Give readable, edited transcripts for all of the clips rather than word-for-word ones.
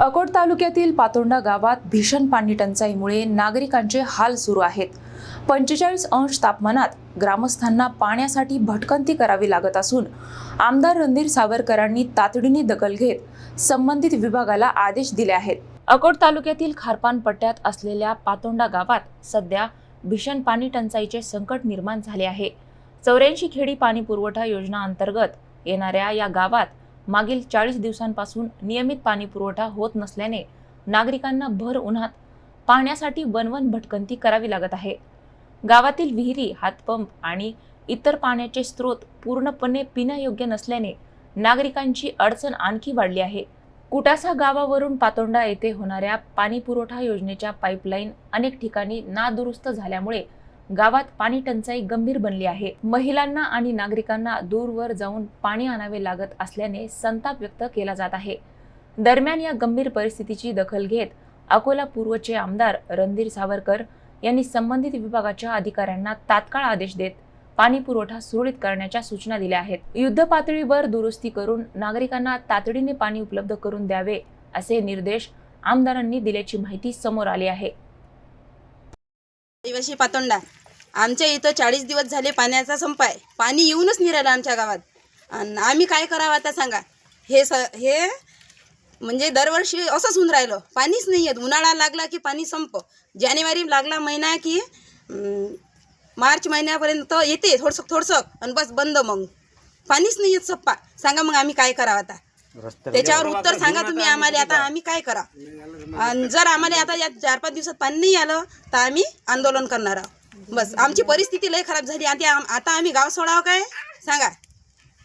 अकोट तालुक्यातील पातोंडा गावात भीषण पाणी टंचाईमुळे नागरिकांचे हाल सुरू आहेत। 45 अंश तापमानात ग्रामस्थांना पाण्यासाठी भटकंती करावी लागत असून आमदार रणधीर सावरकरांनी तातडीने दखल घेत संबंधित विभागाला आदेश दिले आहेत। अकोट तालुक्यातील खारपान पट्ट्यात असलेल्या पातोंडा गावात सध्या भीषण पाणी टंचाईचे संकट निर्माण झाले आहे। 84 खेडी पाणी पुरवठा योजना अंतर्गत येणाऱ्या या गावात मागील 40 दिवसांपासून नियमित पाणी पुरवठा होत नसल्याने नागरिकांना भर उन्हात पाण्यासाठी वनवन भटकंती करावी लागत आहे। गावातील विहिरी, हातपंप आणि इतर पाण्याचे स्रोत पूर्णपणे पिण्यायोग्य नसल्याने नागरिकांची अडचण आणखी वाढली आहे। कुटासा गावावरून पातोंडा येथे होणाऱ्या पाणी पुरवठा योजनेच्या पाईपलाईन अनेक ठिकाणी नादुरुस्त झाल्यामुळे गावात पाणी टंचाई गंभीर बनली आहे। महिलांना आणि नागरिकांना दूरवर जाऊन पाणी आणावे लागत असल्याने संताप व्यक्त केला जात आहे। दरम्यान या गंभीर परिस्थितीची दखल घेत अकोला पूर्वचे आमदार रणधीर सावरकर यांनी संबंधित विभागाच्या अधिकाऱ्यांना तात्काळ आदेश देत पाणी पुरवठा सुरळीत करण्याच्या सूचना दिल्या आहेत। युद्ध पातळीवर दुरुस्ती करून नागरिकांना तातडीने पाणी उपलब्ध करून द्यावे असे निर्देश आमदारांनी दिल्याची माहिती समोर आली आहे। आदिवासी पातोंडा आमच्या इथं 40 दिवस झाले पाण्याचा संप आहे। पाणी येऊनच नाही राहिलं आमच्या गावात आणि आम्ही काय करावं आता सांगा। हे म्हणजे दरवर्षी असंच होऊन राहिलं, पाणीच नाही येत। उन्हाळा लागला की पाणी संप, जानेवारी लागला महिना की मार्च महिन्यापर्यंत येते थोडसं आणि बस बंद, मग पाणीच नाही येत सप्पा। सांगा मग आम्ही काय करावं आता, त्याच्यावर उत्तर सांगा तुम्ही आम्हाला। आता आम्ही काय करा, आणि जर आम्हाला आता या 4-5 दिवसात पाणी नाही आलं तर आम्ही आंदोलन करणार आहोत। बस आमची परिस्थिती लय खराब झाली। आता आम्ही गाव सोडावं काय सांगा,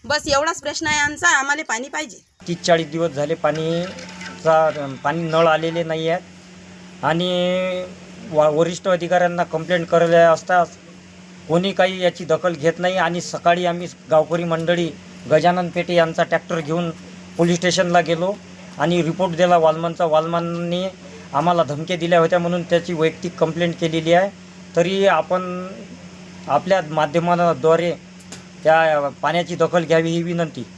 बस एवढाच प्रश्न आहे आमचा। आम्हाला पाणी पाहिजे। 30-40 दिवस झाले पाणी नळ आलेले नाही आहेत आणि वरिष्ठ अधिकाऱ्यांना कंप्लेंट करले असता कोणी काही याची दखल घेत नाही। आणि सकाळी आम्ही गावकरी मंडळी गजानन पेटे यांचा ट्रॅक्टर घेऊन पोलीस स्टेशनला गेलो आणि रिपोर्ट दिला वालमानचा। वालमानने आम्हाला धमकी दिल्या होत्या म्हणून त्याची वैयक्तिक कंप्लेंट केलेली आहे। तरी आपण आपल्या माध्यमाद्वारे त्या पाण्याची दखल घ्यावी ही विनंती।